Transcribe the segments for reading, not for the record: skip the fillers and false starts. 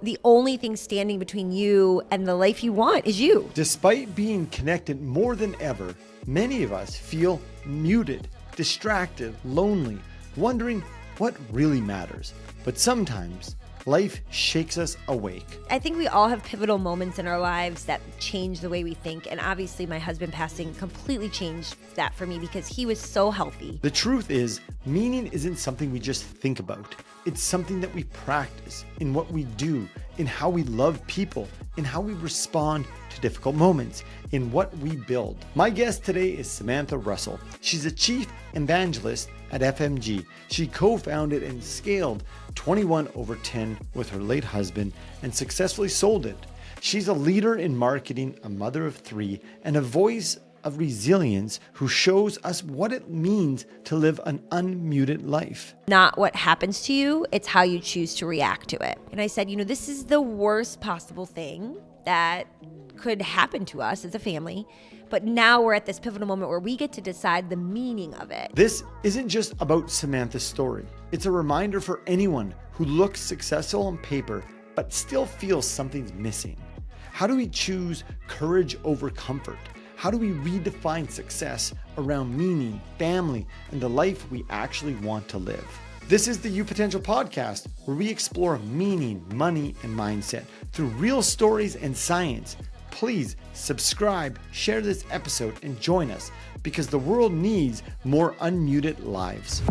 the only thing standing between you and the life you want is you. Despite being connected more than ever, many of us feel muted, distracted, lonely, wondering what really matters. But sometimes life shakes us awake. I think we all have pivotal moments in our lives that change the way we think. And obviously my husband passing completely changed that for me because he was so healthy. The truth is, meaning isn't something we just think about. It's something that we practice in what we do, in how we love people, in how we respond to difficult moments, in what we build. My guest today is Samantha Russell. She's a chief evangelist at FMG. She co-founded and scaled 21/10 with her late husband and successfully sold it. She's a leader in marketing, a mother of 3, and a voice of resilience who shows us what it means to live an unmuted life. Not what happens to you, it's how you choose to react to it. And I said, this is the worst possible thing that could happen to us as a family. But now we're at this pivotal moment where we get to decide the meaning of it. This isn't just about Samantha's story. It's a reminder for anyone who looks successful on paper, but still feels something's missing. How do we choose courage over comfort? How do we redefine success around meaning, family, and the life we actually want to live? This is the YouPotential podcast, where we explore meaning, money, and mindset through real stories and science. Please subscribe, share this episode, and join us because the world needs more unmuted lives.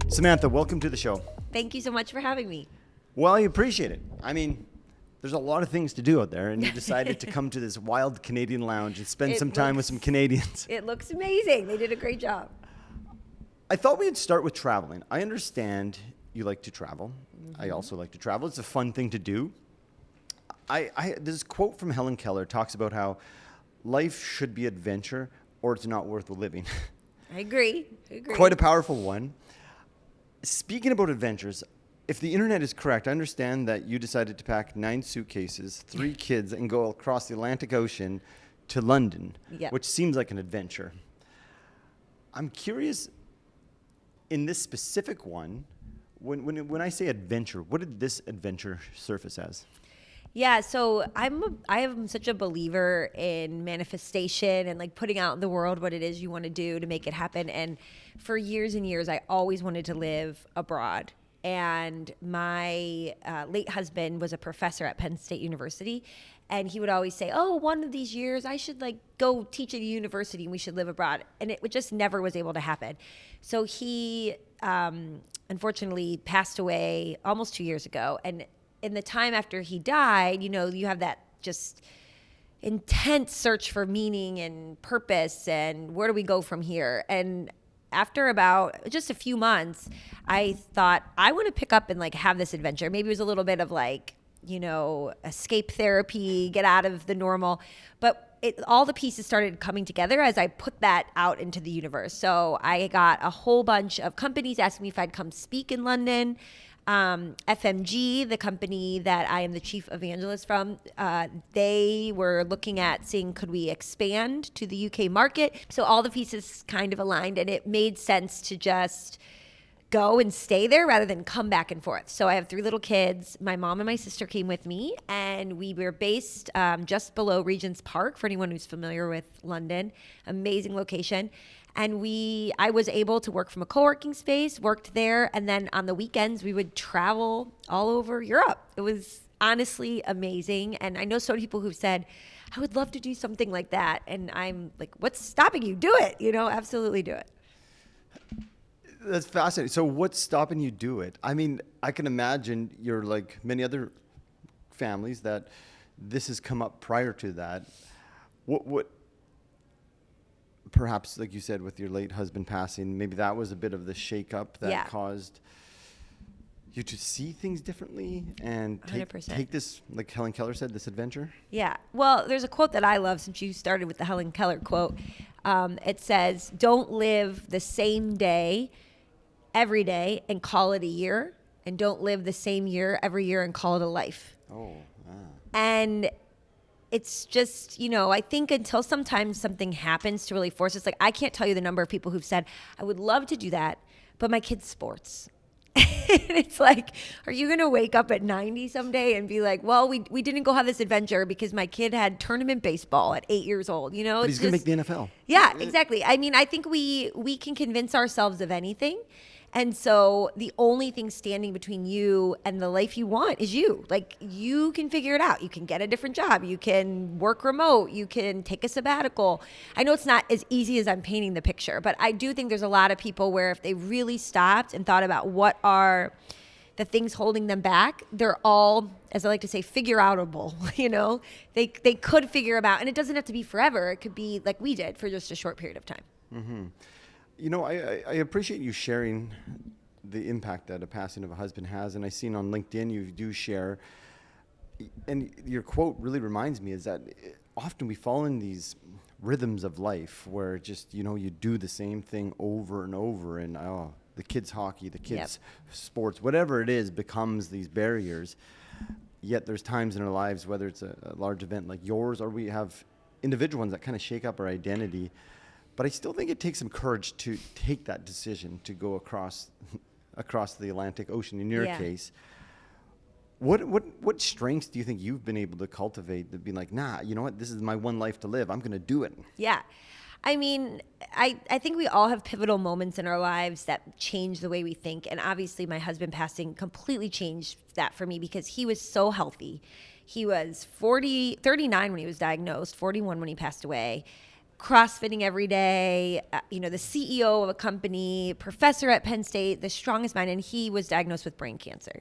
Samantha, welcome to the show. Thank you so much for having me. Well, I appreciate it. I mean, there's a lot of things to do out there, and you decided to come to this wild Canadian lounge and spend some time with some Canadians. It looks amazing. They did a great job. I thought we'd start with traveling. I understand you like to travel. Mm-hmm. I also like to travel. It's a fun thing to do. This quote from Helen Keller talks about how life should be adventure or it's not worth living. I agree. Quite a powerful one. Speaking about adventures, if the internet is correct, I understand that you decided to pack 9 suitcases, 3 kids, and go across the Atlantic Ocean to London, which seems like an adventure. I'm curious, in this specific one, when I say adventure, what did this adventure surface as? Yeah, so I am such a believer in manifestation and like putting out in the world what it is you want to do to make it happen. And for years and years, I always wanted to live abroad. And my late husband was a professor at Penn State University. And he would always say, one of these years I should like go teach at a university and we should live abroad. And it just never was able to happen. So he unfortunately passed away almost 2 years ago. And in the time after he died, you have that just intense search for meaning and purpose and where do we go from here? And after about just a few months, I thought I want to pick up and like have this adventure. Maybe it was a little bit of like, escape therapy, get out of the normal, but all the pieces started coming together as I put that out into the universe. So I got a whole bunch of companies asking me if I'd come speak in London. FMG, the company that I am the chief evangelist from, they were looking at seeing could we expand to the UK market. So all the pieces kind of aligned and it made sense to just go and stay there rather than come back and forth. So I have 3 little kids. My mom and my sister came with me and we were based just below Regent's Park, for anyone who's familiar with London. Amazing location. And I was able to work from a co-working space, worked there, and then on the weekends we would travel all over Europe. It was honestly amazing. And I know so many people who've said, I would love to do something like that. And I'm like, what's stopping you? Do it, absolutely do it. That's fascinating. So what's stopping you do it? I mean, I can imagine you're like many other families that this has come up prior to that. What perhaps, like you said, with your late husband passing, maybe that was a bit of the shakeup that caused you to see things differently and take this, like Helen Keller said, this adventure? Yeah. Well, there's a quote that I love since you started with the Helen Keller quote. It says, don't live the same day every day and call it a year, and don't live the same year every year and call it a life. Oh, wow. And it's just, I think until sometimes something happens to really force us, like I can't tell you the number of people who've said, I would love to do that, but my kid's sports. And it's like, are you going to wake up at 90 someday and be like, well, we didn't go have this adventure because my kid had tournament baseball at 8 years old, But he's going to make the NFL. Yeah, exactly. I mean, I think we can convince ourselves of anything. And so the only thing standing between you and the life you want is you. Like, you can figure it out. You can get a different job. You can work remote. You can take a sabbatical. I know it's not as easy as I'm painting the picture, but I do think there's a lot of people where if they really stopped and thought about what are the things holding them back, they're all, as I like to say, figure outable. They could figure them out. And it doesn't have to be forever. It could be like we did for just a short period of time. Mm-hmm. I appreciate you sharing the impact that a passing of a husband has. And I've seen on LinkedIn you do share, and your quote really reminds me is that often we fall in these rhythms of life where just, you do the same thing over and over, and the kids' hockey, the kids' sports, whatever it is, becomes these barriers. Yet there's times in our lives, whether it's a large event like yours, or we have individual ones that kind of shake up our identity. But I still think it takes some courage to take that decision to go across the Atlantic Ocean. In your case, what strengths do you think you've been able to cultivate to be like, nah, you know what, this is my one life to live. I'm going to do it. Yeah. I mean, I think we all have pivotal moments in our lives that change the way we think. And obviously my husband passing completely changed that for me because he was so healthy. He was 39 when he was diagnosed, 41 when he passed away. CrossFitting every day, the CEO of a company, professor at Penn State, the strongest mind, and he was diagnosed with brain cancer.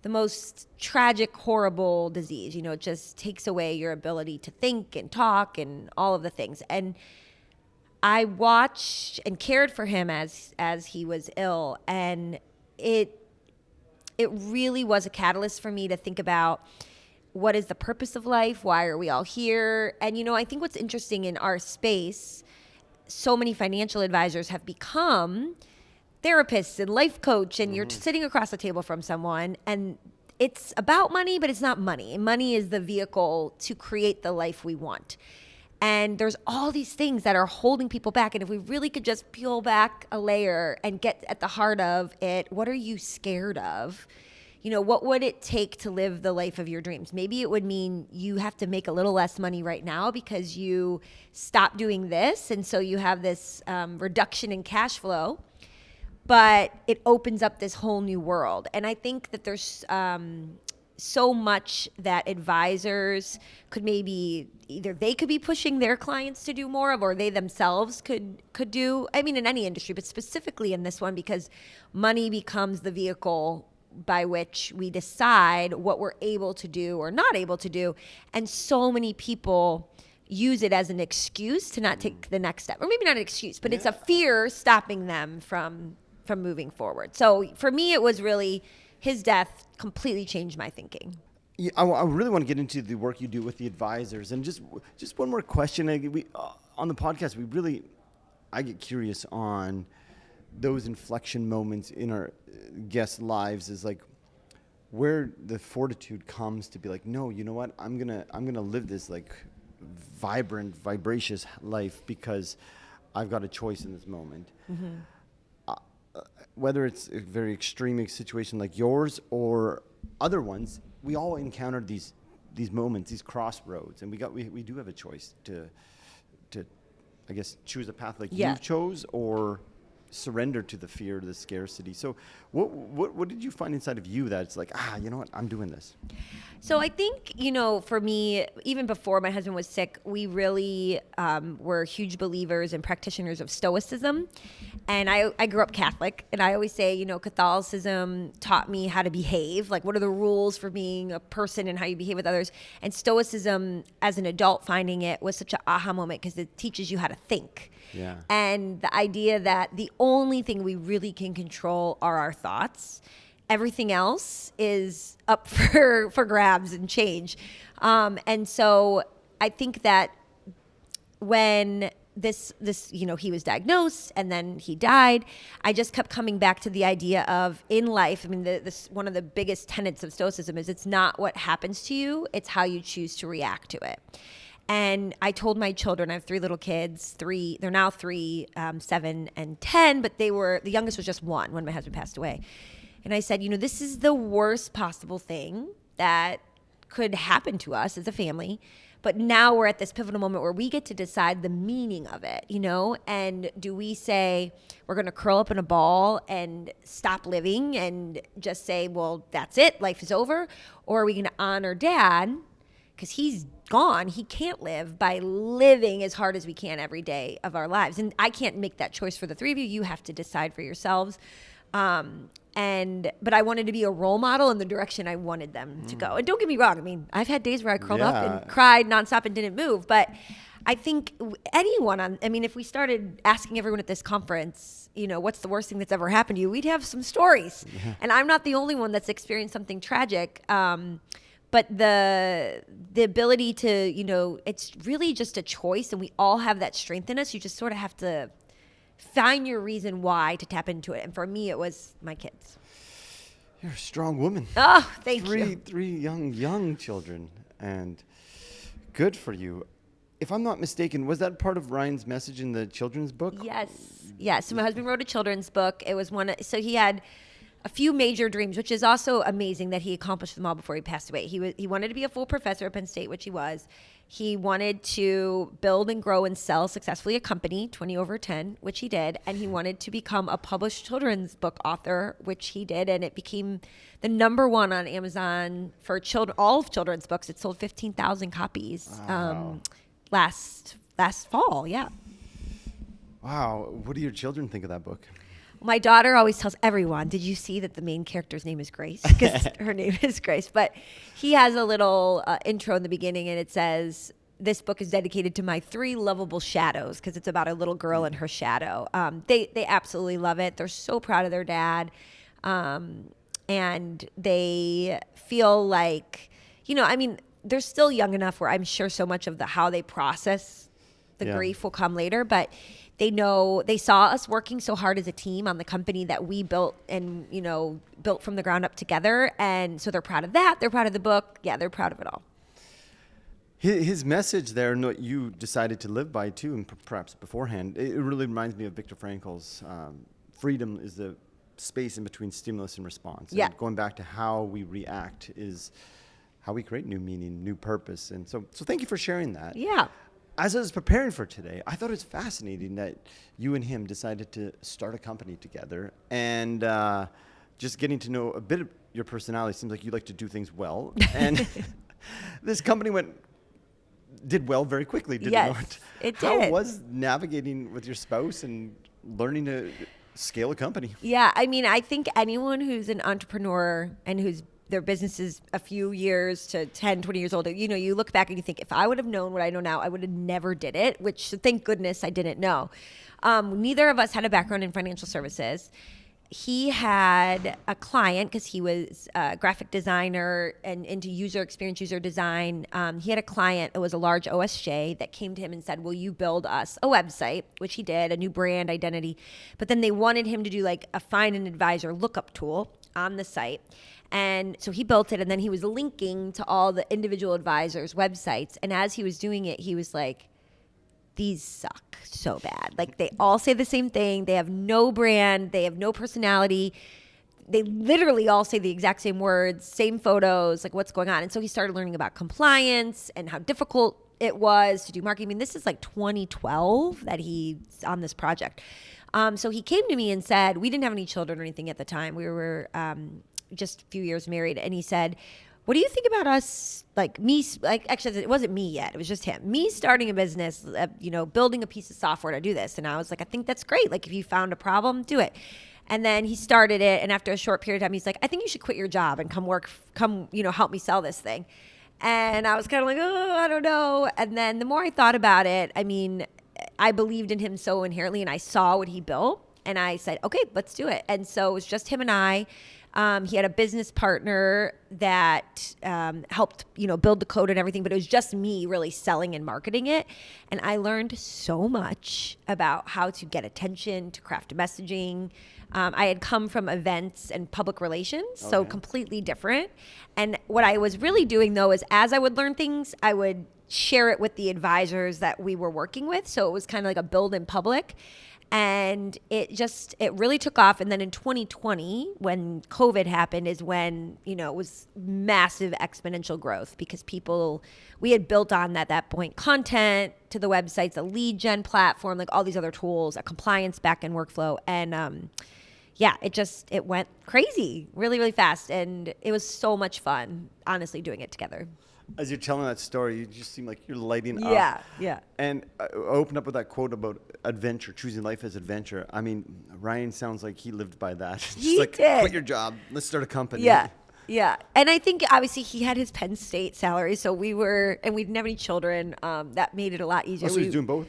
The most tragic, horrible disease. It just takes away your ability to think and talk and all of the things. And I watched and cared for him as he was ill, and it really was a catalyst for me to think about what is the purpose of life? Why are we all here? And, I think what's interesting in our space, so many financial advisors have become therapists and life coach, and you're sitting across the table from someone, and it's about money, but it's not money. Money is the vehicle to create the life we want. And there's all these things that are holding people back. And if we really could just peel back a layer and get at the heart of it, what are you scared of? What would it take to live the life of your dreams? Maybe it would mean you have to make a little less money right now because you stopped doing this. And so you have this reduction in cash flow, but it opens up this whole new world. And I think that there's so much that advisors could maybe either they could be pushing their clients to do more of, or they themselves could do. I mean, in any industry, but specifically in this one, because money becomes the vehicle by which we decide what we're able to do or not able to do. And so many people use it as an excuse to not take the next step, or maybe not an excuse, but it's a fear stopping them from moving forward. So for me, it was really his death completely changed my thinking. Yeah, I really want to get into the work you do with the advisors, and just one more question. We on the podcast, I get curious on those inflection moments in our guests' lives, is like where the fortitude comes to be like, no, you know what, I'm gonna live this like vibrant, vivacious life because I've got a choice in this moment. Mm-hmm. Whether it's a very extreme situation like yours or other ones, we all encounter these moments, these crossroads, and we do have a choice to I guess choose a path like you chose, or surrender to the fear, to the scarcity. So what did you find inside of you that it's like, you know what, I'm doing this? So I think, for me, even before my husband was sick, we really were huge believers and practitioners of Stoicism. And I grew up Catholic, and I always say, Catholicism taught me how to behave. Like, what are the rules for being a person and how you behave with others? And Stoicism, as an adult, finding it was such an aha moment because it teaches you how to think. Yeah. And the idea that the only thing we really can control are our thoughts. Everything else is up for grabs and change. And so I think that when this, he was diagnosed and then he died. I just kept coming back to the idea of in life. I mean, this one of the biggest tenets of Stoicism is it's not what happens to you, it's how you choose to react to it. And I told my children, I have 3 little kids, they're now 3, 7 and 10, but the youngest was just 1 when my husband passed away. And I said, this is the worst possible thing that could happen to us as a family. But now we're at this pivotal moment where we get to decide the meaning of it, and do we say we're going to curl up in a ball and stop living and just say, well, that's it, life is over? Or are we going to honor Dad because he's gone, he can't live, by living as hard as we can every day of our lives? And I can't make that choice for the 3 of you. You have to decide for yourselves. But I wanted to be a role model in the direction I wanted them to go. And don't get me wrong. I mean, I've had days where I curled up and cried nonstop and didn't move. But I think if we started asking everyone at this conference, what's the worst thing that's ever happened to you, we'd have some stories. Yeah. And I'm not the only one that's experienced something tragic. But the ability to, it's really just a choice, and we all have that strength in us. You just sort of have to find your reason why to tap into it. And for me, it was my kids. You're a strong woman. Oh, thank you. 3 young children, and good for you. If I'm not mistaken, was that part of Ryan's message in the children's book? Yes. So my husband wrote a children's book. It was so he had a few major dreams, which is also amazing that he accomplished them all before he passed away. He wanted to be a full professor at Penn State, which he was. He wanted to build and grow and sell successfully a company, 20 over 10, which he did. And he wanted to become a published children's book author, which he did. And it became the number 1 on Amazon for all of children's books. It sold 15,000 copies last fall. Yeah. Wow. What do your children think of that book? My daughter always tells everyone, did you see that the main character's name is Grace? Because her name is Grace. But he has a little intro in the beginning, and it says, this book is dedicated to my 3 lovable shadows, because it's about a little girl and her shadow. They absolutely love it. They're so proud of their dad. And they feel like, they're still young enough where I'm sure so much of how they process the grief will come later. But they saw us working so hard as a team on the company that we built and, built from the ground up together. And so they're proud of that. They're proud of the book. Yeah, they're proud of it all. His message there, and what you decided to live by too, and perhaps beforehand, it really reminds me of Viktor Frankl's freedom is the space in between stimulus and response. Yeah. And going back to how we react is how we create new meaning, new purpose. And so thank you for sharing that. Yeah. As I was preparing for today, I thought it was fascinating that you and him decided to start a company together, and just getting to know a bit of your personality. Seems like you like to do things well, and this company did well very quickly, did it not? Yes, it did. How was navigating with your spouse and learning to scale a company? Yeah, I think anyone who's an entrepreneur and who's their business is a few years to 10, 20 years old, you look back and you think, if I would have known what I know now, I would have never did it, which thank goodness I didn't know. Neither of us had a background in financial services. He had a client because he was a graphic designer and into user design. He had a client, it was a large OSJ, that came to him and said, will you build us a website, which he did, a new brand identity. But then they wanted him to do like a find an advisor lookup tool on the site. And so he built it, and then he was linking to all the individual advisors' websites. And as he was doing it, he was like, these suck so bad. Like, they all say the same thing. They have no brand. They have no personality. They literally all say the exact same words, same photos, like what's going on. And so he started learning about compliance and how difficult it was to do marketing. This is like 2012 that he's on this project. So he came to me and said, we didn't have any children or anything at the time. We were just a few years married. And he said, what do you think about us, actually, it wasn't me yet. It was just him. Me starting a business, building a piece of software to do this. And I was like, I think that's great. Like, if you found a problem, do it. And then he started it. And after a short period of time, he's like, I think you should quit your job and come help me sell this thing. And I was kind of like, oh, I don't know. And then the more I thought about it, I believed in him so inherently, and I saw what he built. And I said, okay, let's do it. And so it was just him and I. He had a business partner that helped, build the code and everything, but it was just me really selling and marketing it. And I learned so much about how to get attention, to craft messaging. I had come from events and public relations, so completely different. And what I was really doing, though, is as I would learn things, I would share it with the advisors that we were working with. So it was kind of like a build in public. And it really took off. And then in 2020, when COVID happened, is when, it was massive exponential growth, because we had built on at that point content to the websites, a lead gen platform, like all these other tools, a compliance backend workflow. And it went crazy really, really fast. And it was so much fun, honestly, doing it together. As you're telling that story, you just seem like you're lighting up. Yeah. And I open up with that quote about adventure, choosing life as adventure. I mean, Ryan sounds like he lived by that. He just did. Quit your job. Let's start a company. Yeah. And I think obviously he had his Penn State salary, so we didn't have any children. That made it a lot easier. So he was doing both?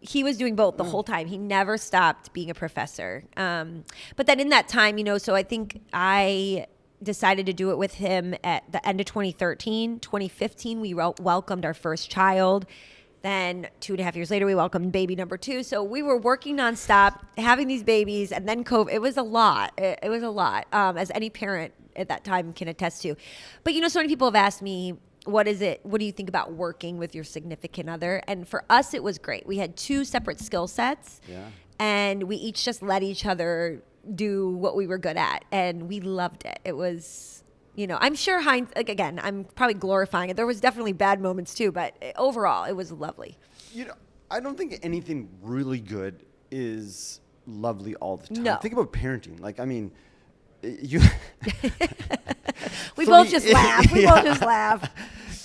He was doing both the whole time. He never stopped being a professor. But then in that time, so I think I decided to do it with him at the end of 2013. 2015, we welcomed our first child. Then 2.5 years later, we welcomed baby number 2. So we were working nonstop, having these babies, and then COVID. It was a lot. It was a lot, as any parent at that time can attest to. But, so many people have asked me, what is it? What do you think about working with your significant other? And for us, it was great. We had 2 separate skill sets, and we each just let each other do what we were good at, and we loved it. It was, I'm sure again, I'm probably glorifying it. There was definitely bad moments too, but overall it was lovely. I don't think anything really good is lovely all the time. No. Think about parenting. Like, I mean, you we both just laugh. We both just laugh.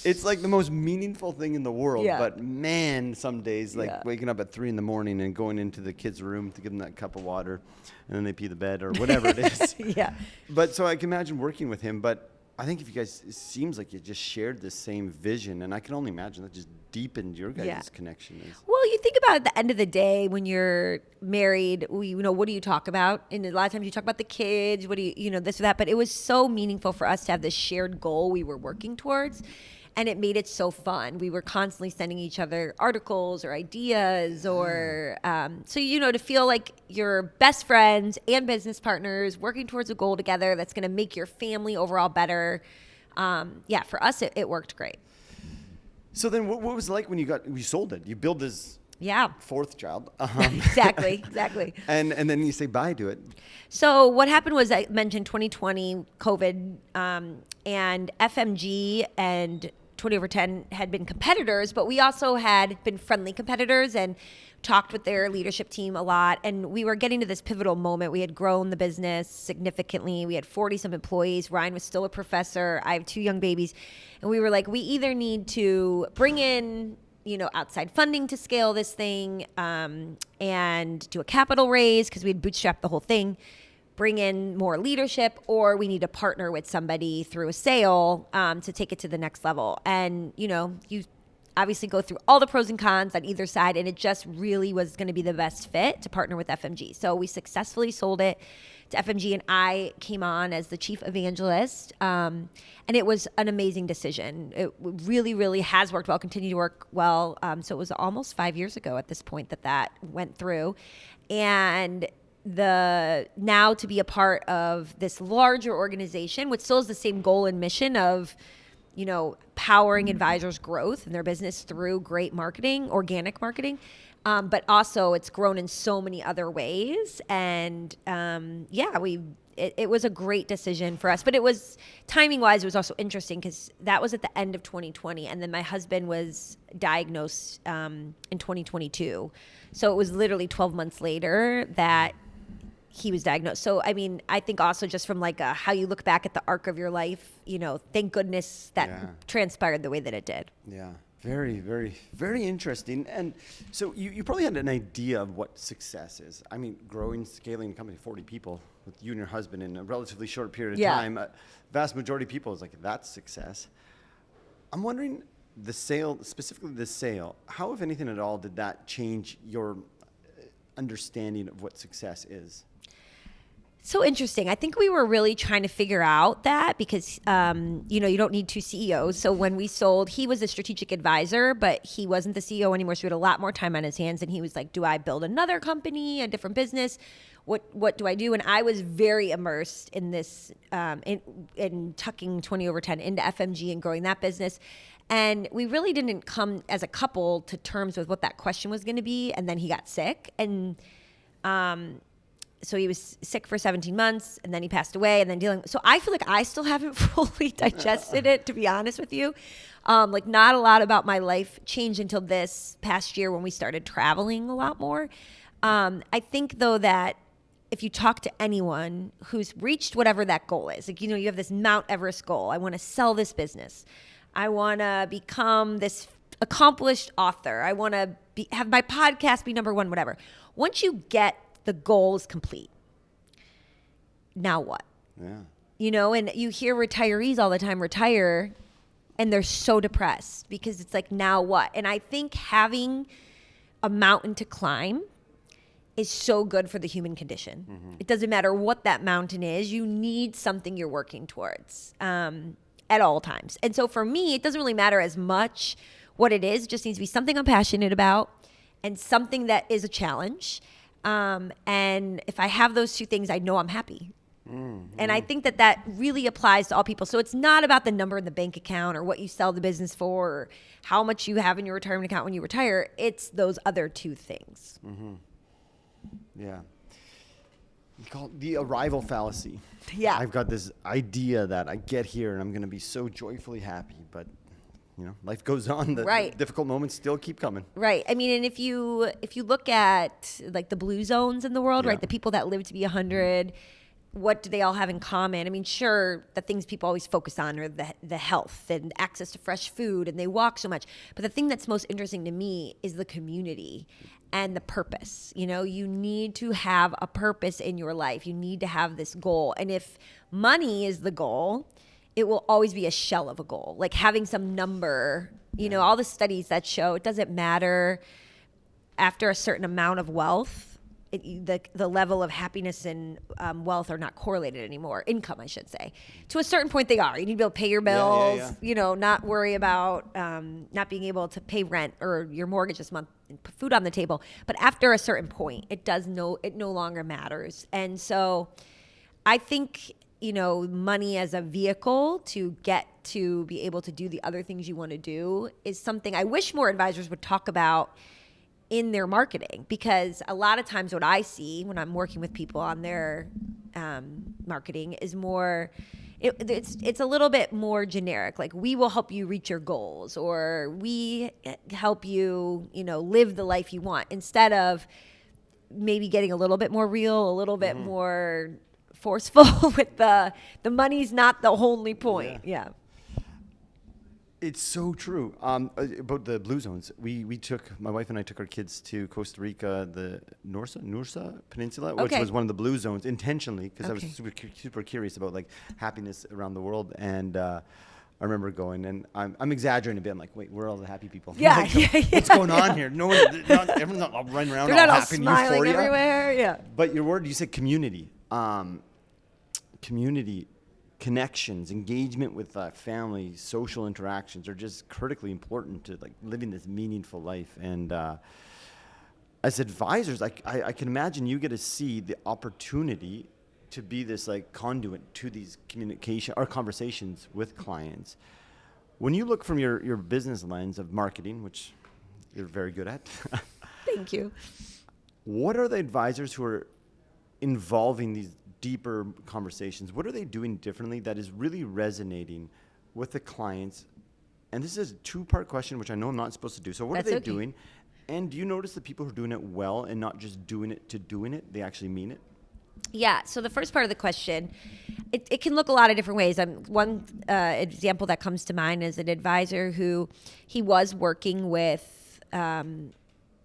It's like the most meaningful thing in the world. Yeah. But man, some days, like waking up at 3 a.m. and going into the kids' room to give them that cup of water, and then they pee the bed or whatever it is. Yeah. But so I can imagine working with him. But I think if you guys, it seems like you just shared the same vision, and I can only imagine that just deepened your guys' connection. Well, you think about at the end of the day when you're married, what do you talk about? And a lot of times you talk about the kids, what do you, this or that. But it was so meaningful for us to have this shared goal we were working towards. And it made it so fun. We were constantly sending each other articles or ideas or, to feel like you're best friends and business partners working towards a goal together that's going to make your family overall better. For us, it worked great. So then what was it like when you sold it? You build this 4th child. Exactly. And then you say bye to it. So what happened was, I mentioned 2020, COVID, and FMG and 20 over 10 had been competitors, but we also had been friendly competitors and talked with their leadership team a lot. And we were getting to this pivotal moment. We had grown the business significantly. We had 40 some employees. Ryan was still a professor. I have 2 young babies. And we were like, we either need to bring in outside funding to scale this thing, and do a capital raise because we'd bootstrapped the whole thing, bring in more leadership, or we need to partner with somebody through a sale to take it to the next level. And, you obviously go through all the pros and cons on either side, and it just really was going to be the best fit to partner with FMG. So we successfully sold it to FMG, and I came on as the chief evangelist, and it was an amazing decision. It really, really has worked well, continued to work well. So it was almost 5 years ago at this point that went through. And now to be a part of this larger organization, which still has the same goal and mission of, powering advisors' growth in their business through great marketing, organic marketing. But also it's grown in so many other ways. And it was a great decision for us. But it was, timing wise, it was also interesting because that was at the end of 2020. And then my husband was diagnosed in 2022. So it was literally 12 months later that he was diagnosed. So, I mean, I think also just from like how you look back at the arc of your life, thank goodness that transpired the way that it did. Yeah. Very, very, very interesting. And so you probably had an idea of what success is. I mean, scaling a company of 40 people with you and your husband in a relatively short period of time, vast majority of people is like, that's success. I'm wondering specifically the sale, how, if anything at all, did that change your understanding of what success is? So interesting. I think we were really trying to figure out that because, you don't need two CEOs. So when we sold, he was a strategic advisor, but he wasn't the CEO anymore. So he had a lot more time on his hands. And he was like, do I build another company, a different business? What do I do? And I was very immersed in this, in tucking 20 over 10 into FMG and growing that business. And we really didn't come as a couple to terms with what that question was going to be. And then he got sick. And, so he was sick for 17 months and then he passed away and then dealing. So I feel like I still haven't fully digested it, to be honest with you. Like not a lot about my life changed until this past year when we started traveling a lot more. I think though that if you talk to anyone who's reached whatever that goal is, like, you have this Mount Everest goal. I want to sell this business. I want to become this accomplished author. I want to have my podcast be number one, whatever. Once you get the goal is complete. Now what? Yeah. And you hear retirees all the time retire and they're so depressed because it's like, now what? And I think having a mountain to climb is so good for the human condition. Mm-hmm. It doesn't matter what that mountain is. You need something you're working towards at all times. And so for me, it doesn't really matter as much what it is. It just needs to be something I'm passionate about and something that is a challenge. And if I have those two things, I know I'm happy. Mm-hmm. And I think that really applies to all people. So it's not about the number in the bank account or what you sell the business for or how much you have in your retirement account when you retire. It's those other two things. Mm-hmm. Yeah. You call it the arrival fallacy. Yeah. I've got this idea that I get here and I'm going to be so joyfully happy, but life goes on. The difficult moments still keep coming. Right. I mean, and if you look at like the blue zones in the world, right, the people that live to be 100, what do they all have in common? I mean, sure, the things people always focus on are the health and access to fresh food, and they walk so much. But the thing that's most interesting to me is the community and the purpose. You need to have a purpose in your life. You need to have this goal. And if money is the goal, it will always be a shell of a goal, like having some number, all the studies that show it doesn't matter after a certain amount of wealth, the level of happiness and wealth are not correlated anymore. Income, I should say. To a certain point they are. You need to be able to pay your bills, not worry about not being able to pay rent or your mortgage this month and put food on the table. But after a certain point, it no longer matters. And so I think money as a vehicle to get to be able to do the other things you want to do is something I wish more advisors would talk about in their marketing, because a lot of times what I see when I'm working with people on their marketing is more, it's a little bit more generic. Like, we will help you reach your goals, or we help you, live the life you want, instead of maybe getting a little bit more real, a little bit more forceful with the money's not the only point. Yeah. It's so true. About the blue zones, my wife and I took our kids to Costa Rica, the Nursa Peninsula, which was one of the blue zones intentionally, because I was super curious about like happiness around the world. And I remember going, and I'm exaggerating a bit. I'm like, wait, where are all the happy people? Yeah, What's going on here? No one, everyone's not running around all happy and euphoria. Everywhere. Yeah. But your word, you said community. Community, connections, engagement with family, social interactions are just critically important to like living this meaningful life. And as advisors, I can imagine you get to see the opportunity to be this like conduit to these communication or conversations with clients. When you look from your business lens of marketing, which you're very good at, thank you. What are the advisors who are involving these deeper conversations? What are they doing differently that is really resonating with the clients? And this is a two-part question, which I know I'm not supposed to do. So what are they doing? And do you notice the people who are doing it well and not just doing it to doing it, they actually mean it? Yeah. So the first part of the question, it can look a lot of different ways. One example that comes to mind is an advisor who he was working with, he and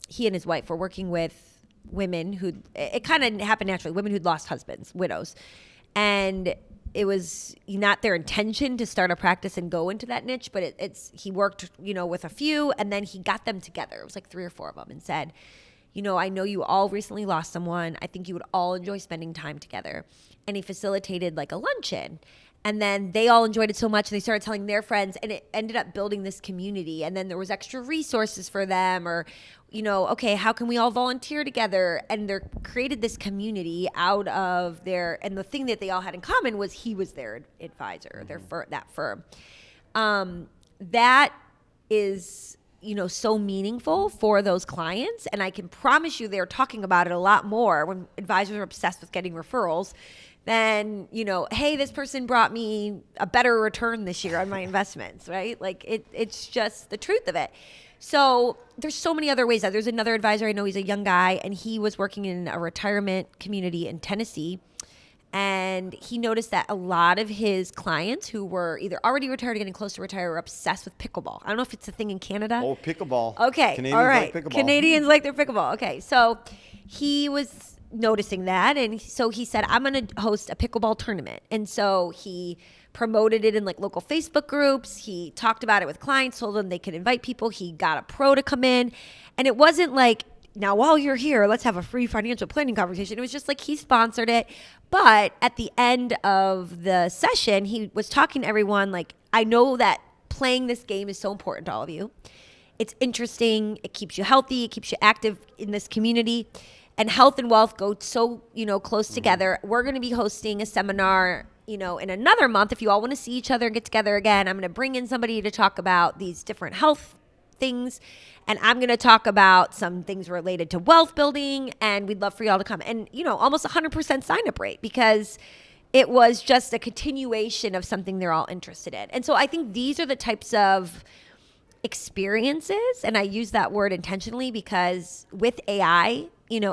his wife were working with women who, it kind of happened naturally, women who'd lost husbands, widows. And it was not their intention to start a practice and go into that niche, but he worked, with a few, and then he got them together. It was like 3 or 4 of them, and said, I know you all recently lost someone. I think you would all enjoy spending time together. And he facilitated like a luncheon. And then they all enjoyed it so much. They started telling their friends, and it ended up building this community. And then there was extra resources for them, or, okay, how can we all volunteer together? And they created this community out of and the thing that they all had in common was he was their advisor, that firm. That is, so meaningful for those clients. And I can promise you they're talking about it a lot more when advisors are obsessed with getting referrals than, hey, this person brought me a better return this year on my investments, right? Like it's just the truth of it. So there's so many other ways. There's another advisor I know, he's a young guy, and he was working in a retirement community in Tennessee. And he noticed that a lot of his clients who were either already retired or getting close to retire were obsessed with pickleball. I don't know if it's a thing in Canada. Oh, pickleball. Okay. Canadians all right. like pickleball. Canadians like their pickleball. Okay. So he was noticing that. And so he said, I'm going to host a pickleball tournament. And so he promoted it in like local Facebook groups. He talked about it with clients, told them they could invite people. He got a pro to come in. And it wasn't like, now while you're here, let's have a free financial planning conversation. It was just like he sponsored it. But at the end of the session, he was talking to everyone like, I know that playing this game is so important to all of you. It's interesting. It keeps you healthy. It keeps you active in this community. And health and wealth go so, close together. We're going to be hosting a seminar, in another month. If you all want to see each other and get together again, I'm going to bring in somebody to talk about these different health things. And I'm going to talk about some things related to wealth building. And we'd love for y'all to come. And, almost 100% sign up rate, because it was just a continuation of something they're all interested in. And so I think these are the types of experiences. And I use that word intentionally because with AI,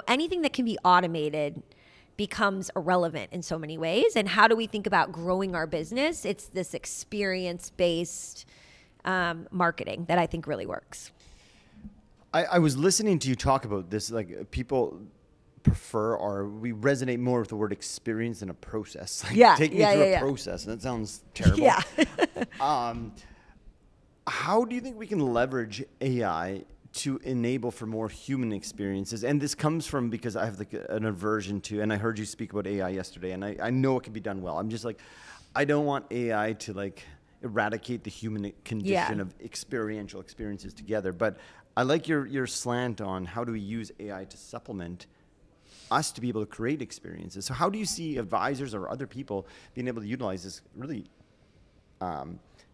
anything that can be automated becomes irrelevant in so many ways. And how do we think about growing our business? It's this experience-based marketing that I think really works. I was listening to you talk about this, like people prefer, or we resonate more with the word experience than a process. Like take me through a process, and that sounds terrible. Yeah. How do you think we can leverage AI to enable for more human experiences? And this comes from, because I have like an aversion to, and I heard you speak about AI yesterday, and I know it can be done well. I'm just like, I don't want AI to like eradicate the human condition of experiential experiences together. But I like your slant on how do we use AI to supplement us to be able to create experiences. So how do you see advisors or other people being able to utilize this really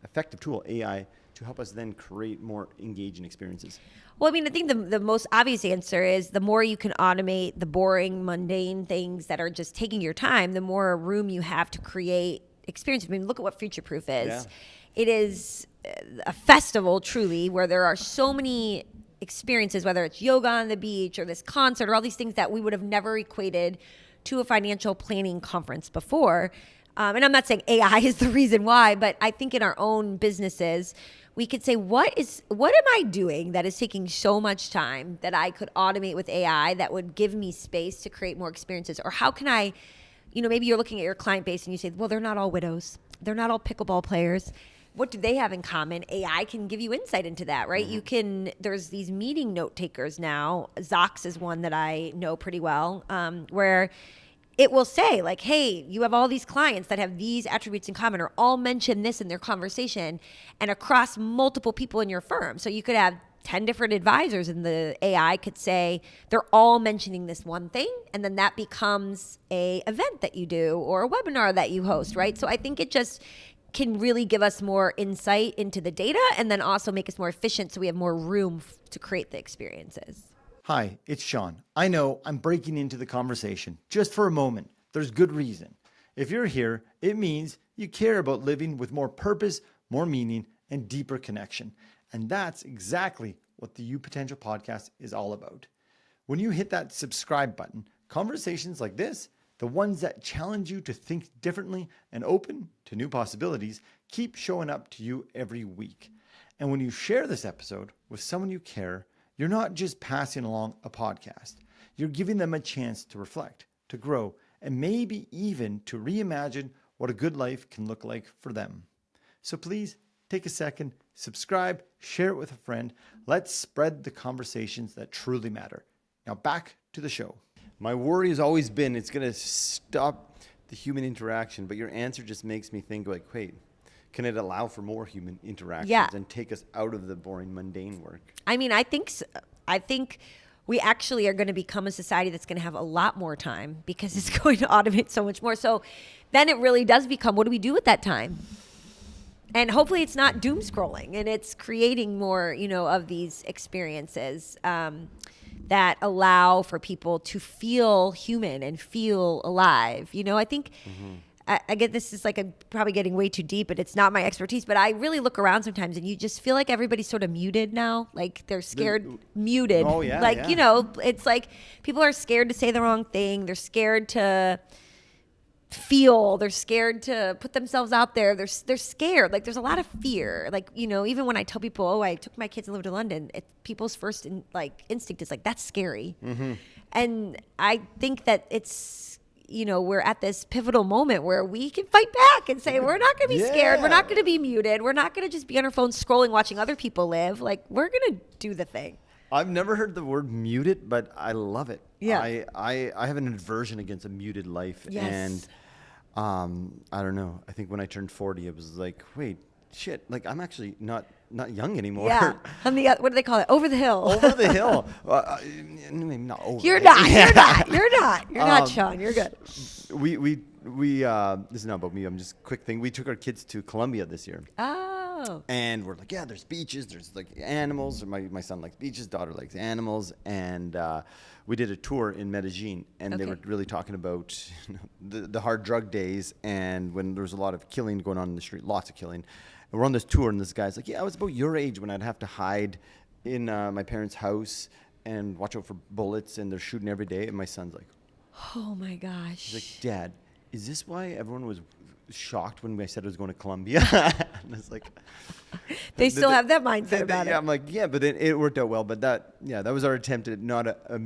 effective tool, AI, to help us then create more engaging experiences? Well, I mean, I think the most obvious answer is the more you can automate the boring, mundane things that are just taking your time, the more room you have to create experiences. I mean, look at what Future Proof is. Yeah. It is a festival, truly, where there are so many experiences, whether it's yoga on the beach or this concert or all these things that we would have never equated to a financial planning conference before. And I'm not saying AI is the reason why, but I think in our own businesses, we could say, what am I doing that is taking so much time that I could automate with AI that would give me space to create more experiences? Or how can I, maybe you're looking at your client base and you say, well, they're not all widows. They're not all pickleball players. What do they have in common? AI can give you insight into that, right? Mm-hmm. There's these meeting note takers now. Zox is one that I know pretty well, where it will say like, hey, you have all these clients that have these attributes in common, or all mention this in their conversation, and across multiple people in your firm. So you could have 10 different advisors, and the AI could say they're all mentioning this one thing, and then that becomes a event that you do or a webinar that you host, right? So I think it just can really give us more insight into the data, and then also make us more efficient so we have more room to create the experiences. Hi, it's Sean. I know I'm breaking into the conversation just for a moment. There's good reason. If you're here, it means you care about living with more purpose, more meaning, and deeper connection. And that's exactly what the YouPotential podcast is all about. When you hit that subscribe button, conversations like this, the ones that challenge you to think differently and open to new possibilities, keep showing up to you every week. And when you share this episode with someone you care, you're not just passing along a podcast. You're giving them a chance to reflect, to grow, and maybe even to reimagine what a good life can look like for them. So please take a second, subscribe, share it with a friend. Let's spread the conversations that truly matter. Now back to the show. My worry has always been it's going to stop the human interaction, but your answer just makes me think like, wait, can it allow for more human interactions and take us out of the boring, mundane work? I mean, I think we actually are going to become a society that's going to have a lot more time because it's going to automate so much more. So then it really does become, what do we do with that time? And hopefully it's not doom scrolling and it's creating more, of these experiences that allow for people to feel human and feel alive. I think I get this is like probably getting way too deep, but it's not my expertise. But I really look around sometimes and you just feel like everybody's sort of muted now. Like they're scared, muted. Oh, yeah. Like, it's like people are scared to say the wrong thing. They're scared to feel. They're scared to put themselves out there. They're scared. Like there's a lot of fear. Like, even when I tell people, I took my kids and lived in London, people's first instinct is like, that's scary. Mm-hmm. And I think that it's, we're at this pivotal moment where we can fight back and say, we're not going to be scared. We're not going to be muted. We're not going to just be on our phones scrolling, watching other people live. Like we're going to do the thing. I've never heard the word muted, but I love it. Yeah. I have an aversion against a muted life. Yes. And I don't know. I think when I turned 40, it was like, wait, shit. Like I'm actually not young anymore. Yeah. What do they call it? Over the hill. Over the hill. Maybe not over. You're not. You're not, Sean. You're good. We this is not about me. I'm just quick thing. We took our kids to Colombia this year. Oh. And we're like, yeah, there's beaches, there's like animals. My son likes beaches, daughter likes animals, and we did a tour in Medellin, and they were really talking about the hard drug days, and when there was a lot of killing going on in the street, lots of killing. And we're on this tour, and this guy's like, yeah, I was about your age when I'd have to hide in my parents' house and watch out for bullets, and they're shooting every day. And my son's like, oh my gosh. He's like, Dad, is this why everyone was shocked when I said I was going to Colombia? And it's like, they still have that mindset about it. Yeah, I'm like, yeah, but it worked out well. But that was our attempt at not a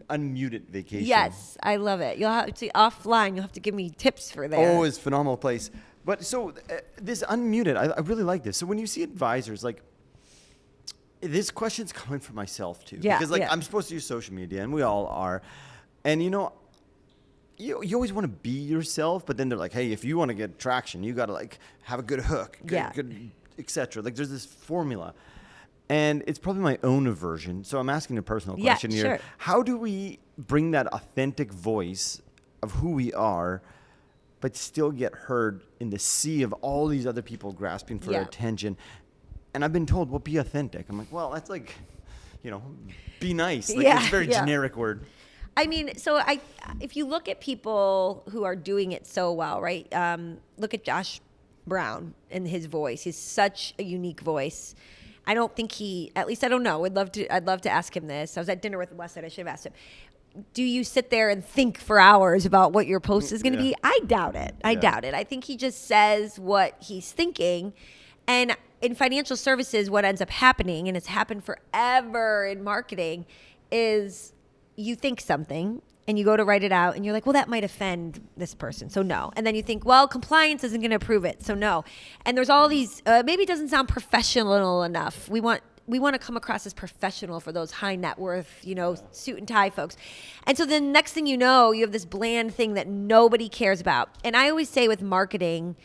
unmuted vacation. Yes, I love it. You'll have to offline. You'll have to give me tips for that. Oh, it's a phenomenal place. But so this unmuted, I really like this. So when you see advisors, like this question's coming from myself too. Yeah, because I'm supposed to use social media, and we all are. And you always want to be yourself, but then they're like, hey, if you want to get traction, you got to like have a good hook, good etc. Like there's this formula. And it's probably my own aversion. So I'm asking a personal question here. Sure. How do we bring that authentic voice of who we are, but still get heard in the sea of all these other people grasping for attention? And I've been told, well, be authentic. I'm like, well, that's like, be nice. Like it's a very generic word. I mean, if you look at people who are doing it so well, right? Look at Josh Brown and his voice. He's such a unique voice. I don't think at least I don't know. I'd love to ask him this. I was at dinner with Westside. I should have asked him. Do you sit there and think for hours about what your post is going to be? I doubt it. I doubt it. I think he just says what he's thinking. And in financial services, what ends up happening, and it's happened forever in marketing, is you think something and you go to write it out and you're like, well, that might offend this person, so no. And then you think, well, compliance isn't going to approve it, so no. And there's all these, maybe it doesn't sound professional enough. We want to come across as professional for those high net worth, suit and tie folks. And so then next thing you know, you have this bland thing that nobody cares about. And I always say with marketing,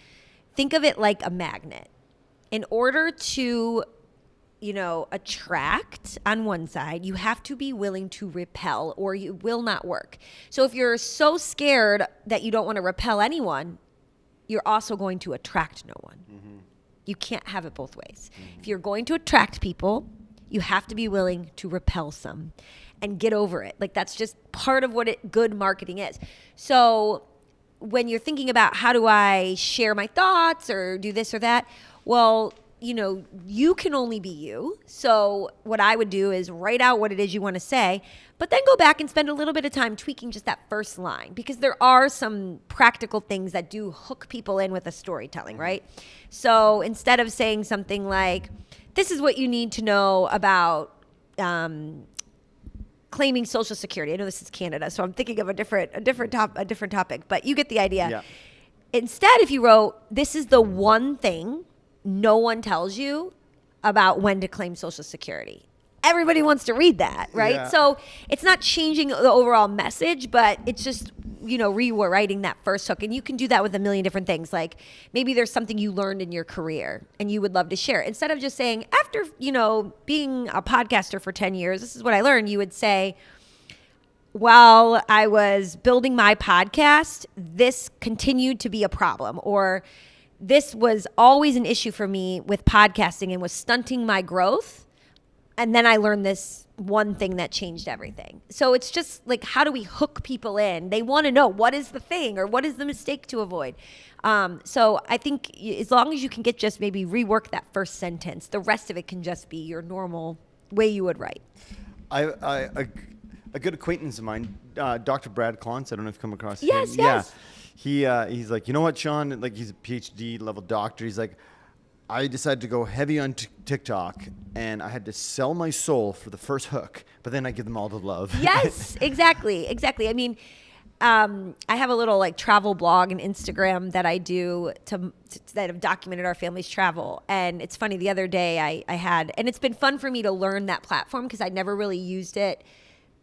think of it like a magnet. In order to attract on one side, you have to be willing to repel or you will not work. So if you're so scared that you don't want to repel anyone, you're also going to attract no one. Mm-hmm. You can't have it both ways. Mm-hmm. If you're going to attract people, you have to be willing to repel some and get over it. Like that's just part of what good marketing is. So when you're thinking about how do I share my thoughts or do this or that, well, you can only be you. So what I would do is write out what it is you want to say, but then go back and spend a little bit of time tweaking just that first line, because there are some practical things that do hook people in with a storytelling, right? So instead of saying something like, this is what you need to know about claiming Social Security. I know this is Canada, so I'm thinking of a different topic, but you get the idea. Yeah. Instead, if you wrote, this is the one thing no one tells you about when to claim Social Security. everybody wants to read that, right? Yeah. So it's not changing the overall message, but it's just, rewriting that first hook. And you can do that with a million different things. Like maybe there's something you learned in your career and you would love to share. Instead of just saying, after, being a podcaster for 10 years, this is what I learned, you would say, while I was building my podcast, this continued to be a problem, or this was always an issue for me with podcasting and was stunting my growth. And then I learned this one thing that changed everything. So it's just like, how do we hook people in? They want to know, what is the thing or what is the mistake to avoid? So I think as long as you can get just maybe rework that first sentence, the rest of it can just be your normal way you would write. A good acquaintance of mine, Dr. Brad Klontz, I don't know if you've come across him. Yes. Yeah. He's like, you know what, Sean? Like, he's a PhD level doctor. He's like, I decided to go heavy on TikTok, and I had to sell my soul for the first hook, but then I give them all the love. Yes, exactly. I mean, I have a little like travel blog and Instagram that I do that have documented our family's travel. And it's funny, the other day I had, and it's been fun for me to learn that platform because I never really used it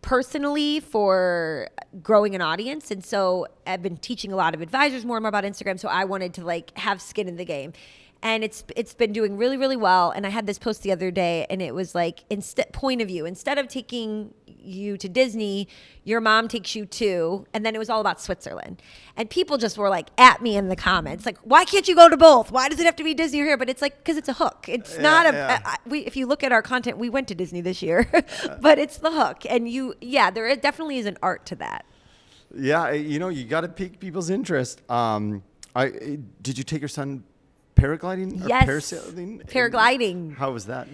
personally for growing an audience. And so I've been teaching a lot of advisors more and more about Instagram. So I wanted to like have skin in the game. And it's been doing really, really well. And I had this post the other day, and it was like, point of view, instead of taking you to Disney, your mom takes you to, and then it was all about Switzerland. And people just were like at me in the comments, like, why can't you go to both? Why does it have to be Disney or here? But it's like, because it's a hook. It's not if you look at our content, we went to Disney this year, but it's the hook. And there definitely is an art to that. Yeah, you got to pique people's interest. Did you take your son paragliding? Yes. Or parasailing? Paragliding. How was that?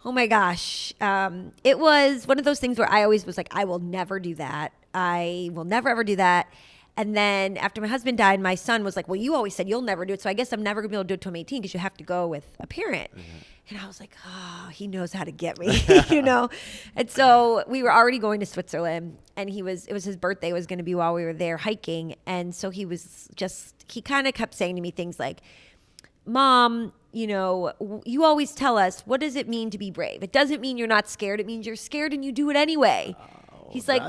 Oh my gosh. It was one of those things where I always was like, I will never do that. I will never, ever do that. And then after my husband died, my son was like, well, you always said you'll never do it. So I guess I'm never going to be able to do it till I'm 18 because you have to go with a parent. Mm-hmm. And I was like, oh, he knows how to get me, And so we were already going to Switzerland, and it was his birthday was going to be while we were there hiking. And so he kind of kept saying to me things like, Mom, you always tell us, what does it mean to be brave? It doesn't mean you're not scared. It means you're scared and you do it anyway. He's like,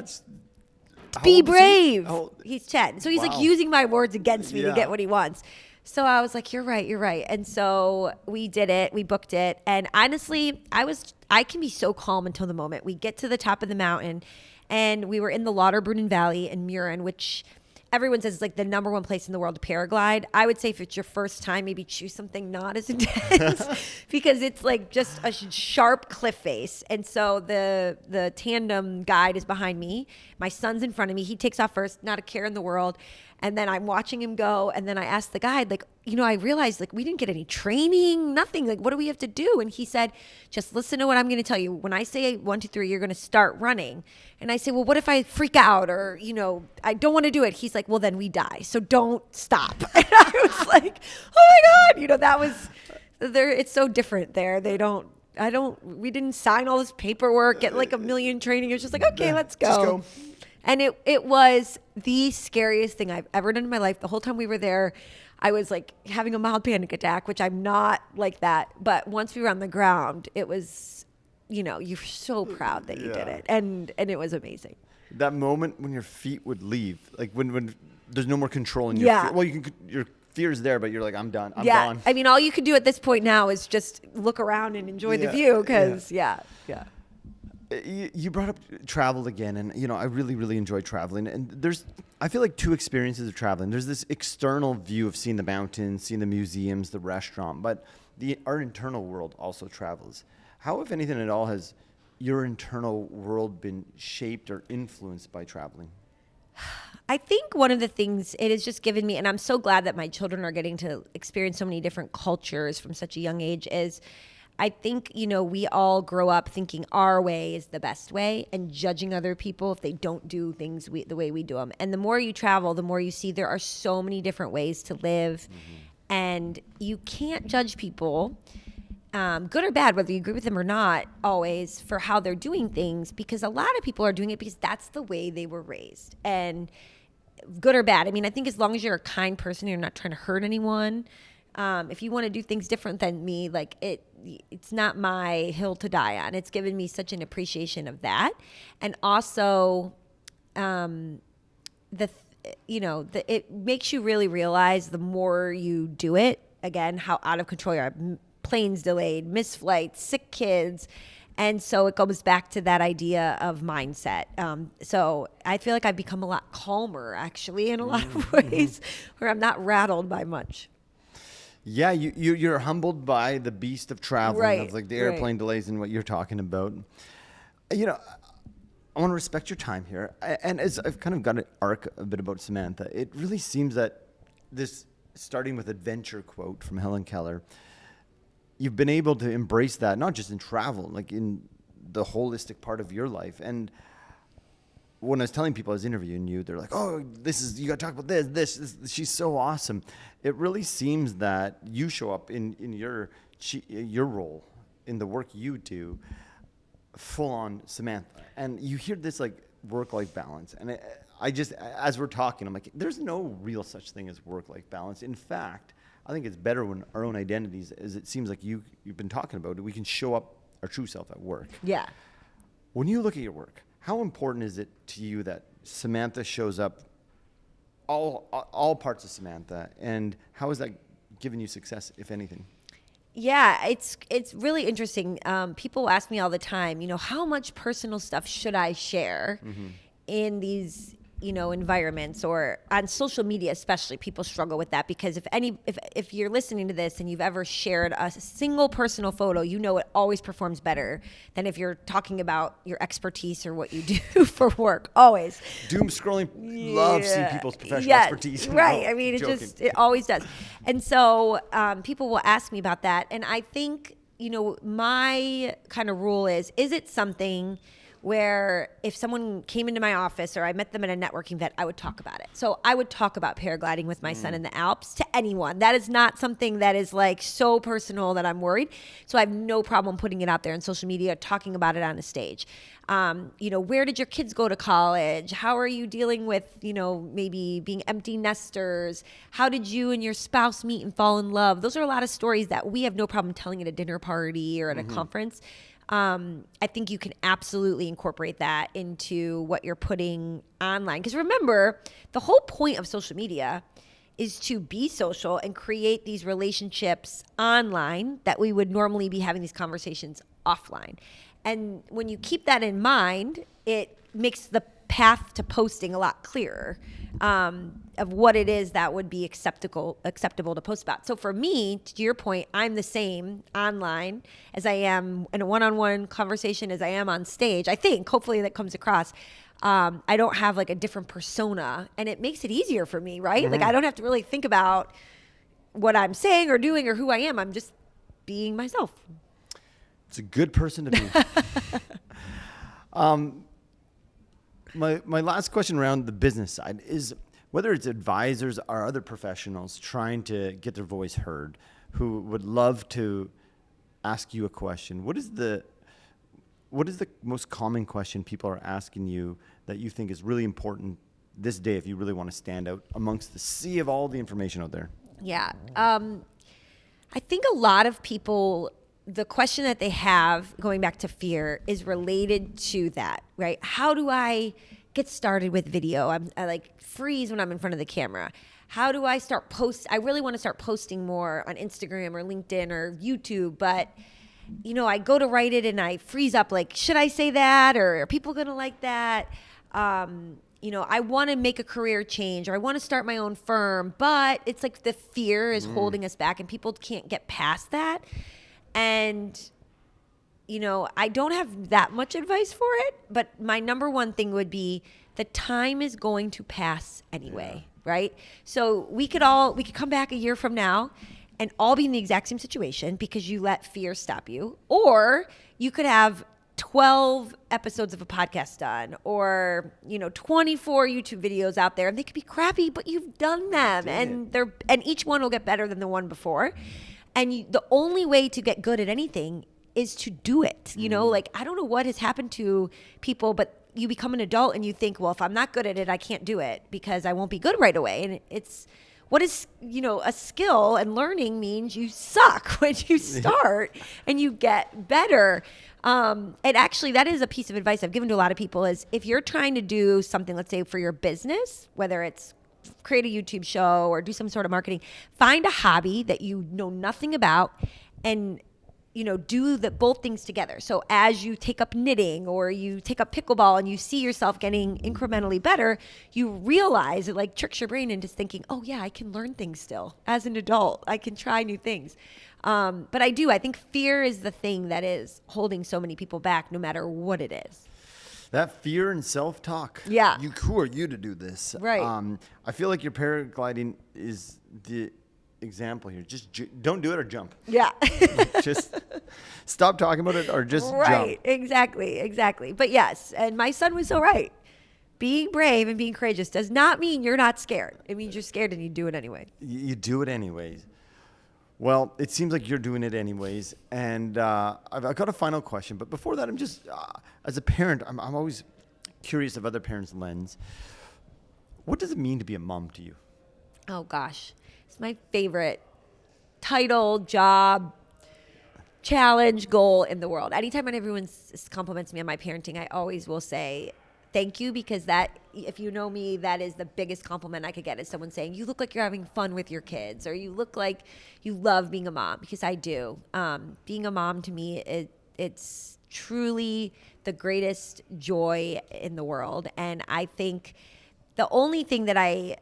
be brave. He's 10. So he's like using my words against me to get what he wants. So I was like, you're right. And so we did it. We booked it. And honestly, I can be so calm until the moment we get to the top of the mountain. And we were in the Lauterbrunnen Valley in Muren, which everyone says it's like the number one place in the world to paraglide. I would say if it's your first time, maybe choose something not as intense because it's like just a sharp cliff face. And so the tandem guide is behind me. My son's in front of me. He takes off first, not a care in the world. And then I'm watching him go. And then I asked the guide, like, I realized like we didn't get any training, nothing. Like, what do we have to do? And he said, just listen to what I'm going to tell you. When I say 1, 2, 3, you're going to start running. And I say, well, what if I freak out or, I don't want to do it? He's like, well, then we die. So don't stop. And I was like, oh my God, that was there. It's so different there. We didn't sign all this paperwork, get like a million training. It was just like, okay, let's go. Just go. And it was the scariest thing I've ever done in my life. The whole time we were there, I was like having a mild panic attack, which I'm not like that. But once we were on the ground, it was, you're so proud that you did it. And it was amazing. That moment when your feet would leave, like when there's no more control in your feet. Well, your fear's there, but you're like, I'm done. I'm gone. I mean, all you can do at this point now is just look around and enjoy the view because, yeah. You brought up travel again, and I really, really enjoy traveling. And I feel like two experiences of traveling. There's this external view of seeing the mountains, seeing the museums, the restaurant, but our internal world also travels. How, if anything at all, has your internal world been shaped or influenced by traveling? I think one of the things it has just given me, and I'm so glad that my children are getting to experience so many different cultures from such a young age, is I think, we all grow up thinking our way is the best way and judging other people if they don't do things the way we do them. And the more you travel, the more you see there are so many different ways to live. Mm-hmm. And you can't judge people, good or bad, whether you agree with them or not, always for how they're doing things, because a lot of people are doing it because that's the way they were raised. And good or bad. I mean, I think as long as you're a kind person, you're not trying to hurt anyone. If you want to do things different than me, like it's not my hill to die on. It's given me such an appreciation of that. And also, it makes you really realize the more you do it, again, how out of control you are. Planes delayed, missed flights, sick kids. And so it goes back to that idea of mindset. So I feel like I've become a lot calmer, actually, in a lot of ways, where I'm not rattled by much. Yeah, you're humbled by the beast of traveling, Right, of like the airplane delays and what you're talking about. You know, I want to respect your time here. And as I've kind of got to arc a bit about Samantha, it really seems that this, starting with adventure quote from Helen Keller, you've been able to embrace that, not just in travel, like in the holistic part of your life. And when I was telling people I was interviewing you, they're like, oh, you got to talk about this, she's so awesome. It really seems that you show up in your role, in the work you do, full on Samantha. And you hear this like work-life balance. And I just, as we're talking, I'm like, there's no real such thing as work-life balance. In fact, I think it's better when our own identities, as it seems like you've been talking about it, we can show up our true self at work. Yeah. When you look at your work, how important is it to you that Samantha shows up, all parts of Samantha, and how has that given you success, if anything? Yeah, it's really interesting. People ask me all the time, how much personal stuff should I share in these, environments or on social media, especially. People struggle with that because if you're listening to this and you've ever shared a single personal photo, it always performs better than if you're talking about your expertise or what you do for work. Always. Doom scrolling, love seeing people's professional expertise. Right. I mean, it always does. And so people will ask me about that. And I think, my kind of rule is it something where if someone came into my office or I met them at a networking event, I would talk about it. So I would talk about paragliding with my son in the Alps to anyone. That is not something that is like so personal that I'm worried. So I have no problem putting it out there on social media, talking about it on a stage. Where did your kids go to college? How are you dealing with, maybe being empty nesters? How did you and your spouse meet and fall in love? Those are a lot of stories that we have no problem telling at a dinner party or at a conference. I think you can absolutely incorporate that into what you're putting online. Because remember, the whole point of social media is to be social and create these relationships online that we would normally be having these conversations offline. And when you keep that in mind, it makes the path to posting a lot clearer of what it is that would be acceptable to post about. So for me, to your point, I'm the same online as I am in a one-on-one conversation as I am on stage. I think, hopefully that comes across. I don't have like a different persona, and it makes it easier for me, right? Mm-hmm. Like I don't have to really think about what I'm saying or doing or who I am. I'm just being myself. It's a good person to be. My last question around the business side is whether it's advisors or other professionals trying to get their voice heard who would love to ask you a question. What is the most common question people are asking you that you think is really important this day if you really want to stand out amongst the sea of all the information out there? Yeah. I think a lot of people, the question that they have, going back to fear, is related to that, right? How do I get started with video? I like freeze when I'm in front of the camera. How do I start I really want to start posting more on Instagram or LinkedIn or YouTube, but I go to write it and I freeze up like, should I say that? Or are people going to like that? I want to make a career change or I want to start my own firm, but it's like the fear is holding us back and people can't get past that. And, I don't have that much advice for it, but my number one thing would be the time is going to pass anyway, right? So we could come back a year from now and all be in the exact same situation because you let fear stop you. Or you could have 12 episodes of a podcast done or, 24 YouTube videos out there, and they could be crappy, but you've done them and each one will get better than the one before. And the only way to get good at anything is to do it. Like I don't know what has happened to people, but you become an adult and you think, well, if I'm not good at it, I can't do it because I won't be good right away. And what is, a skill and learning means you suck when you start and you get better. And actually that is a piece of advice I've given to a lot of people is if you're trying to do something, let's say for your business, whether it's create a YouTube show or do some sort of marketing, find a hobby that you know nothing about and do both things together. So as you take up knitting or you take up pickleball and you see yourself getting incrementally better, you realize it like tricks your brain into thinking, oh yeah, I can learn things still as an adult. I can try new things. But I think fear is the thing that is holding so many people back no matter what it is. That fear and self-talk. Yeah. Who are you to do this? Right. I feel like your paragliding is the example here. Just don't do it or jump. Yeah. Just stop talking about it or just jump. Right. Exactly. But yes, and my son was so right. Being brave and being courageous does not mean you're not scared. It means you're scared and you do it anyway. You do it anyways. Well, it seems like you're doing it anyways. And I've got a final question. But before that, I'm just, as a parent, I'm always curious of other parents' lens. What does it mean to be a mom to you? Oh, gosh. It's my favorite title, job, challenge, goal in the world. Anytime when everyone compliments me on my parenting, I always will say, thank you, because that, if you know me, that is the biggest compliment I could get is someone saying, you look like you're having fun with your kids, or you look like you love being a mom, because I do. Being a mom to me, it's truly the greatest joy in the world. And I think the only thing that I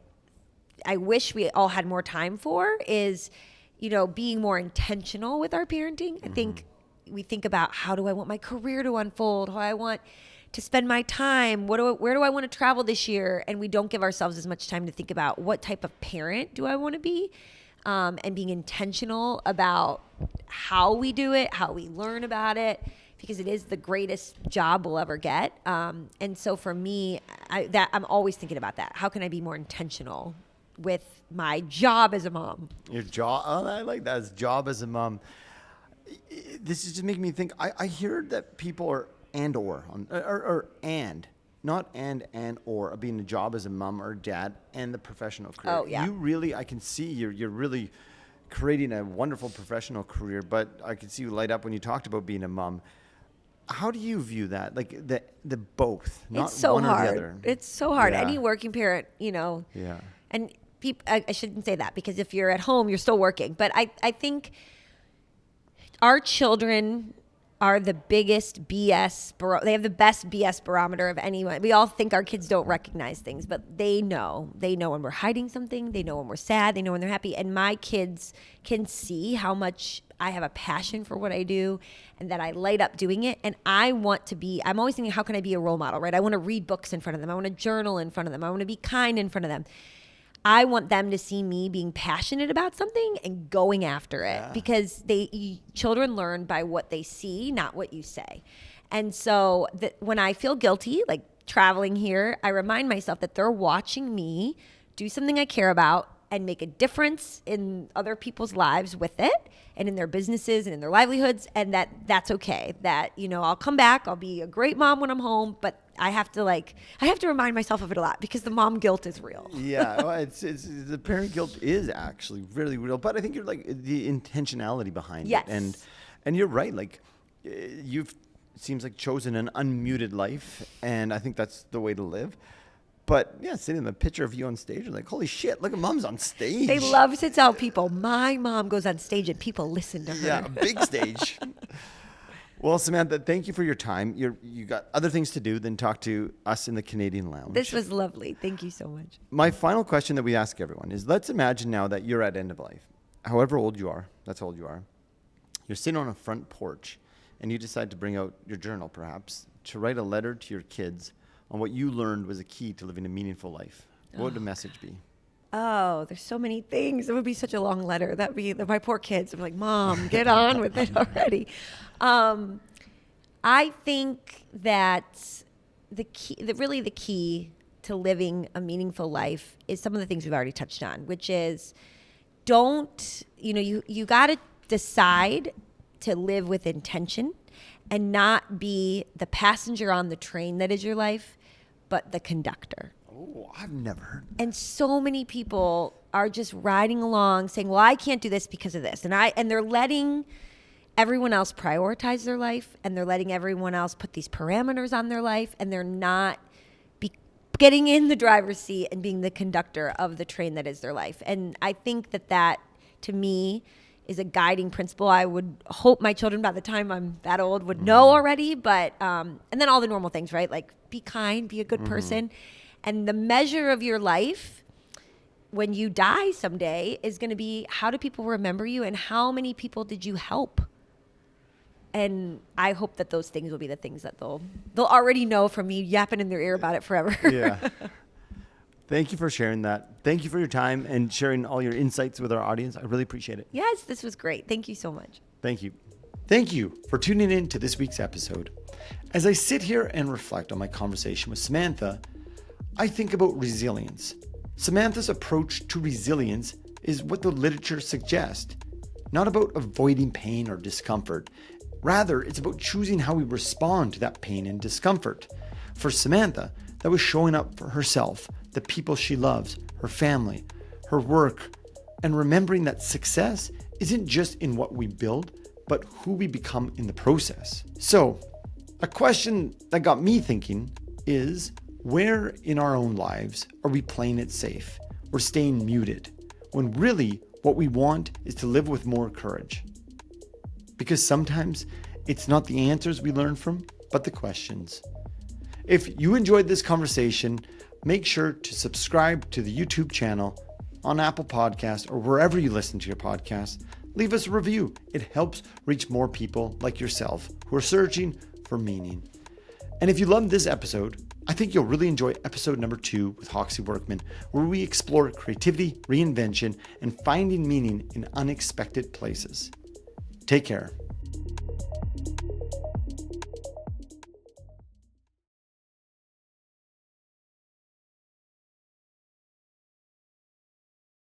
wish we all had more time for is, being more intentional with our parenting. I think we think about how do I want my career to unfold, how I want to spend my time, where do I want to travel this year? And we don't give ourselves as much time to think about what type of parent do I want to be, and being intentional about how we do it, how we learn about it, because it is the greatest job we'll ever get. And so for me, I'm always thinking about that. How can I be more intentional with my job as a mom? Your job, I like that, as job as a mom. This is just making me think, I hear that people are not or being a job as a mom or dad and the professional career. Oh, yeah. You really, I can see you're really creating a wonderful professional career, but I can see you light up when you talked about being a mom. How do you view that? Like the both, not it's so one hard. or the other. It's so hard. Yeah. Any working parent, Yeah. and I shouldn't say that, because if you're at home, you're still working. But I think our children are the biggest BS. They have the best BS barometer of anyone. We all think our kids don't recognize things, but they know. They know when we're hiding something. They know when we're sad. They know when they're happy. And my kids can see how much I have a passion for what I do and that I light up doing it. And I'm always thinking, how can I be a role model, right? I want to read books in front of them. I want to journal in front of them. I want to be kind in front of them. I want them to see me being passionate about something and going after it, because children learn by what they see, not what you say. And so when I feel guilty, like traveling here, I remind myself that they're watching me do something I care about and make a difference in other people's lives with it and in their businesses and in their livelihoods, and that's okay. That, I'll come back, I'll be a great mom when I'm home, but I have to remind myself of it a lot, because the mom guilt is real. Yeah, well, it's the parent guilt is actually really real, but I think you're like the intentionality behind Yes. it, and you're right. Like you've seems like chosen an unmuted life, and I think that's the way to live. But yeah, sitting in the picture of you on stage, you're like, holy shit, look at mom's on stage. They love to tell people, my mom goes on stage and people listen to her. Yeah, a big stage. Well, Samantha, thank you for your time. You got other things to do than talk to us in the Canadian Lounge. This was lovely. Thank you so much. My final question that we ask everyone is, let's imagine now that you're at end of life. However old you are, that's how old you are. You're sitting on a front porch and you decide to bring out your journal, perhaps, to write a letter to your kids on what you learned was a key to living a meaningful life. What would the message be? Oh, there's so many things. It would be such a long letter. That'd be my poor kids. I'm like, Mom, get on with it already. I think that the key to living a meaningful life is some of the things we've already touched on, which is you got to decide to live with intention and not be the passenger on the train that is your life, but the conductor. Oh, I've never heard. And so many people are just riding along saying, well, I can't do this because of this. And they're letting everyone else prioritize their life, and they're letting everyone else put these parameters on their life, and they're not getting in the driver's seat and being the conductor of the train that is their life. And I think that to me is a guiding principle. I would hope my children by the time I'm that old would know already, but and then all the normal things, right? Like be kind, be a good person. And the measure of your life when you die someday is going to be, how do people remember you, and how many people did you help? And I hope that those things will be the things that they'll already know from me yapping in their ear about it forever. Yeah. Thank you for sharing that. Thank you for your time and sharing all your insights with our audience. I really appreciate it. Yes, this was great. Thank you so much. Thank you. Thank you for tuning in to this week's episode. As I sit here and reflect on my conversation with Samantha, I think about resilience. Samantha's approach to resilience is what the literature suggests, not about avoiding pain or discomfort. Rather, it's about choosing how we respond to that pain and discomfort. For Samantha, that was showing up for herself, the people she loves, her family, her work, and remembering that success isn't just in what we build, but who we become in the process. So, a question that got me thinking is, where in our own lives are we playing it safe or staying muted, when really what we want is to live with more courage? Because sometimes it's not the answers we learn from, but the questions. If you enjoyed this conversation, make sure to subscribe to the YouTube channel on Apple Podcasts or wherever you listen to your podcast. Leave us a review. It helps reach more people like yourself who are searching for meaning. And if you loved this episode, I think you'll really enjoy episode number 2 with Hoxie Workman, where we explore creativity, reinvention, and finding meaning in unexpected places. Take care.